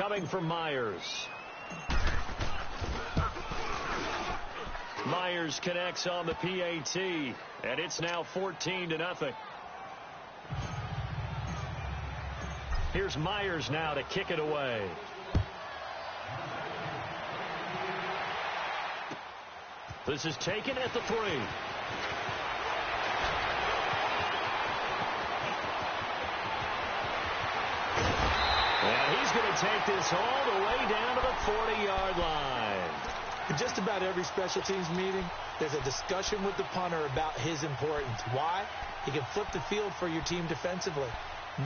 coming from Myers. Myers connects on the PAT, and it's now 14-0. Here's Myers now to kick it away. This is taken at the 3. And he's going to take this all the way down to the 40-yard line. In just about every special teams meeting, there's a discussion with the punter about his importance. Why? He can flip the field for your team defensively,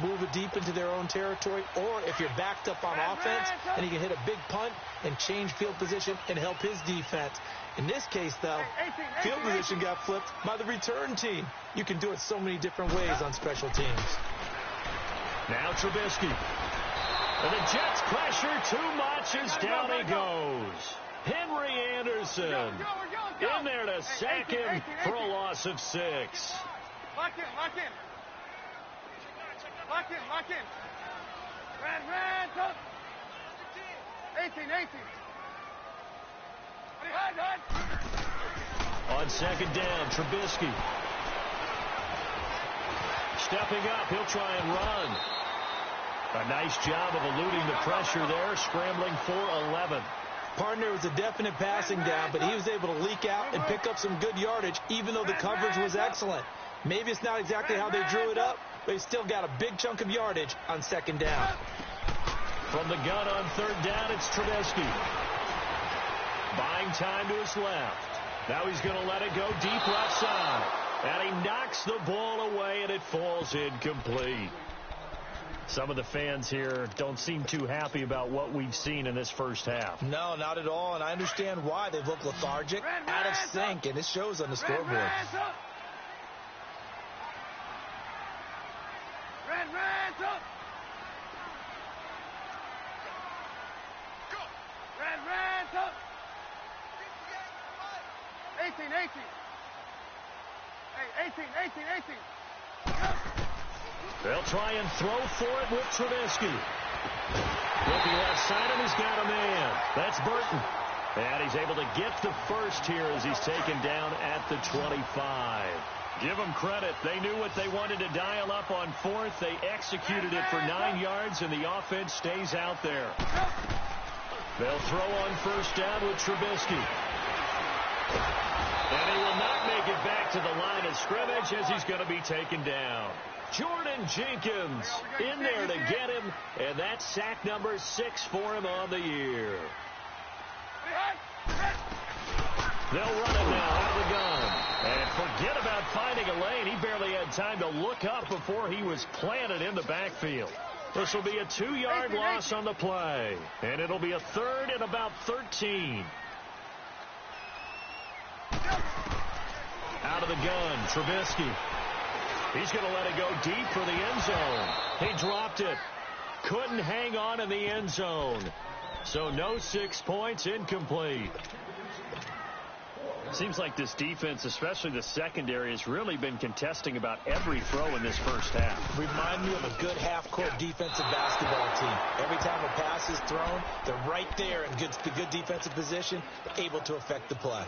move it deep into their own territory, or if you're backed up on offense, and he can hit a big punt and change field position and help his defense. In this case, though, field position got flipped by the return team. You can do it so many different ways on special teams. Now Trubisky. And the Jets pressure too much as down he goes. Henry Anderson in there to sack him for a loss of 6. Lock in. Ran, up. 18. On second down, Trubisky. Stepping up, he'll try and run. A nice job of eluding the pressure there, scrambling for 11. Partner was a definite passing down, but he was able to leak out and pick up some good yardage, even though the coverage was excellent. Maybe it's not exactly how they drew it up, but he still got a big chunk of yardage on second down. From the gun on third down, it's Trubisky. Buying time to his left. Now he's going to let it go deep left side. And he knocks the ball away, and it falls incomplete. Some of the fans here don't seem too happy about what we've seen in this first half. No, not at all, and I understand why. They've looked lethargic, out of sync, and it shows on the scoreboard. Ran. Ran. 18. Hey, 18. They'll try and throw for it with Trubisky. Looking left side, and he's got a man. That's Burton. And he's able to get the first here as he's taken down at the 25. Give them credit. They knew what they wanted to dial up on fourth. They executed it for 9 yards, and the offense stays out there. They'll throw on first down with Trubisky. And he will not make it back to the line of scrimmage as he's going to be taken down. Jordan Jenkins in there to get him, and that's sack number 6 for him on the year. They'll run him now out of the gun. And forget about finding a lane. He barely had time to look up before he was planted in the backfield. This will be a 2-yard loss on the play. And it'll be a third and about 13. Out of the gun, Trubisky. He's going to let it go deep for the end zone. He dropped it. Couldn't hang on in the end zone. So no 6 points, incomplete. Seems like this defense, especially the secondary, has really been contesting about every throw in this first half. Remind me of a good half-court defensive basketball team. Every time a pass is thrown, they're right there in good defensive position, able to affect the play.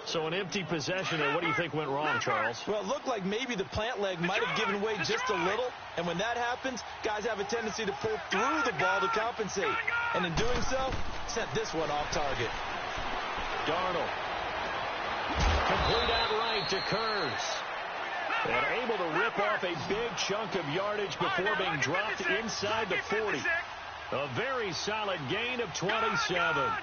So an empty possession there. What do you think went wrong, Charles? Well, it looked like maybe the plant leg might have given way just a little. And when that happens, guys have a tendency to pull through the ball to compensate. And in doing so, sent this one off target. Darnold. Complete out right to Kurz. And able to rip off a big chunk of yardage before being dropped inside the 40. A very solid gain of 27.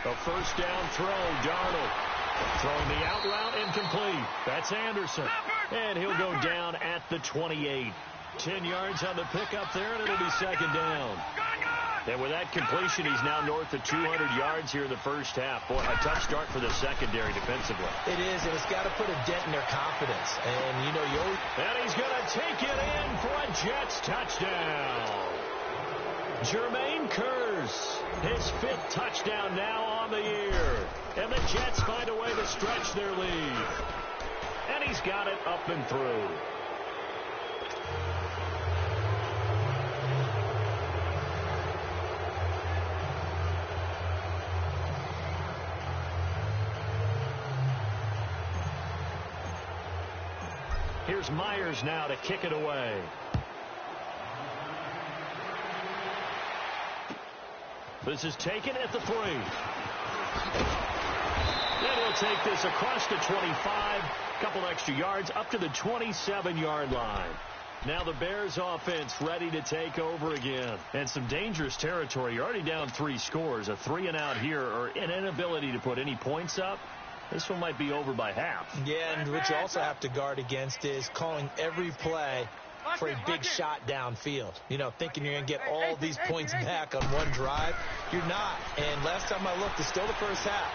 A first down throw, Darnold. Throwing the out route incomplete. That's Anderson. And he'll go down at the 28. 10 yards on the pickup there, and it'll be second down. And with that completion, he's now north of 200 yards here in the first half. Boy, a tough start for the secondary defensively. It is, and it's got to put a dent in their confidence. And, you know, you always... And he's going to take it in for a Jets touchdown. Jermaine Kurz, his 5th touchdown now on the year. And the Jets find a way to stretch their lead. And he's got it up and through. Here's Myers now to kick it away. This is taken at the 3. And he'll take this across the 25. Couple extra yards up to the 27-yard line. Now the Bears offense ready to take over again. And some dangerous territory. You're already down 3 scores. A 3-and-out here or an inability to put any points up. This one might be over by half. Yeah, and what you also have to guard against is calling every play for a big shot downfield. You know, thinking you're going to get all these points back on one drive. You're not. And last time I looked, it's still the first half.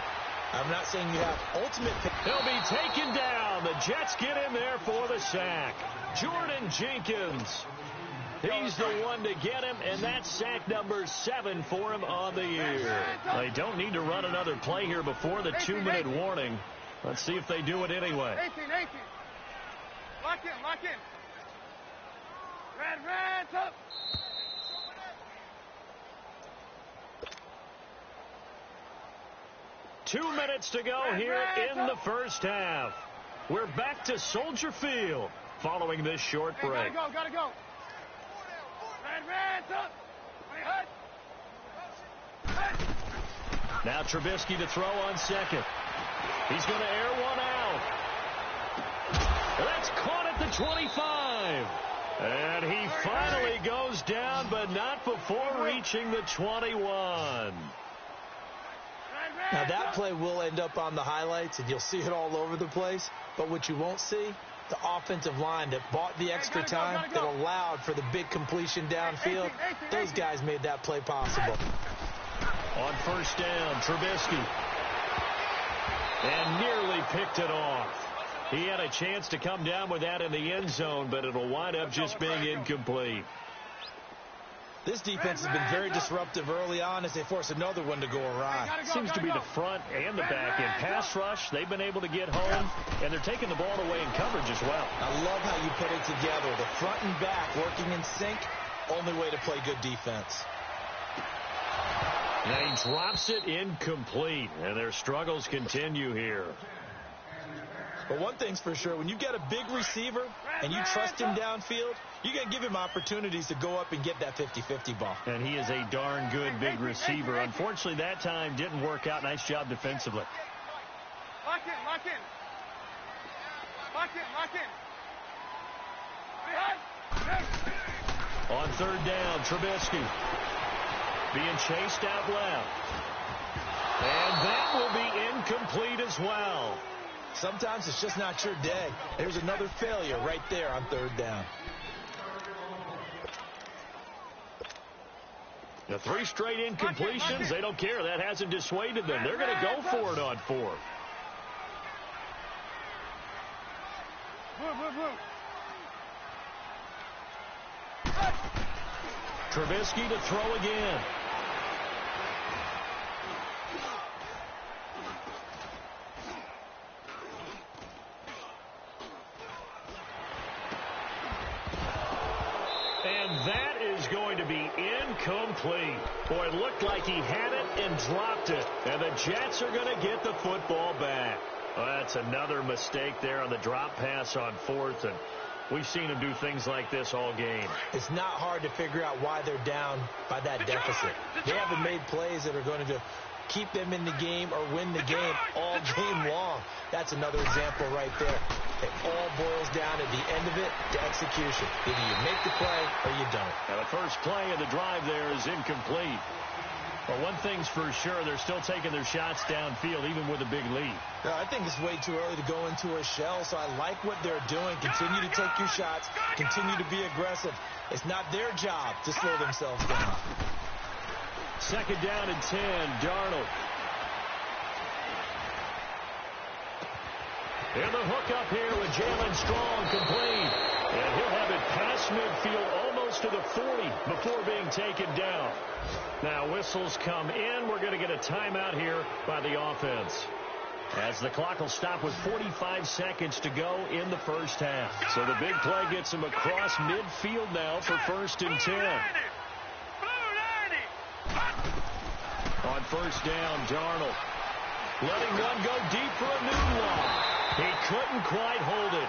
I'm not saying you have ultimate. He'll be taken down. The Jets get in there for the sack. Jordan Jenkins. He's the one to get him, and that's sack number 7 for him on the year. They don't need to run another play here before the 2-minute warning. Let's see if they do it anyway. 18. Lock in. Red, up. Two minutes to go here in the first half. We're back to Soldier Field following this short break. Gotta go. Red, up. Now Trubisky to throw on second. He's going to air one out. That's caught at the 25. And he finally goes down, but not before reaching the 21. Now, that play will end up on the highlights, and you'll see it all over the place. But what you won't see, the offensive line that bought the extra time, that allowed for the big completion downfield, those guys made that play possible. On first down, Trubisky. And nearly picked it off. He had a chance to come down with that in the end zone, but it'll wind up just being incomplete. This defense has been very disruptive early on as they force another one to go awry. Seems to be the front and the back end. Pass rush, they've been able to get home, and they're taking the ball away in coverage as well. I love how you put it together. The front and back working in sync, only way to play good defense. Now he drops it incomplete, and their struggles continue here. But one thing's for sure, when you get a big receiver and you trust him downfield, you're going to give him opportunities to go up and get that 50-50 ball. And he is a darn good big receiver. Unfortunately, that time didn't work out. Nice job defensively. Lock in. On third down, Trubisky being chased out left. And that will be incomplete as well. Sometimes it's just not your day. There's another failure right there on third down. The 3 straight incompletions, they don't care. That hasn't dissuaded them. They're going to go for it on 4th. Trubisky to throw again. And that is going to be incomplete. Boy, it looked like he had it and dropped it. And the Jets are going to get the football back. Well, that's another mistake there on the drop pass on 4th. And we've seen him do things like this all game. It's not hard to figure out why they're down by that deficit. They haven't made plays that are going to keep them in the game or win the game all game long. That's another example right there. It all boils down at the end of it to execution. Either you make the play or you don't. Now the first play of the drive there is incomplete. Well, one thing's for sure, they're still taking their shots downfield, even with a big lead. I think it's way too early to go into a shell, so I like what they're doing. Continue to take your shots. Continue to be aggressive. It's not their job to slow themselves down. Second down and 10, Darnold. And the hook up here with Jalen Strong complete. And he'll have it past midfield almost to the 40 before being taken down. Now whistles come in. We're going to get a timeout here by the offense, as the clock will stop with 45 seconds to go in the first half. So the big play gets him across midfield now for 1st and 10. On first down, Darnold letting one go deep for a new one. He couldn't quite hold it.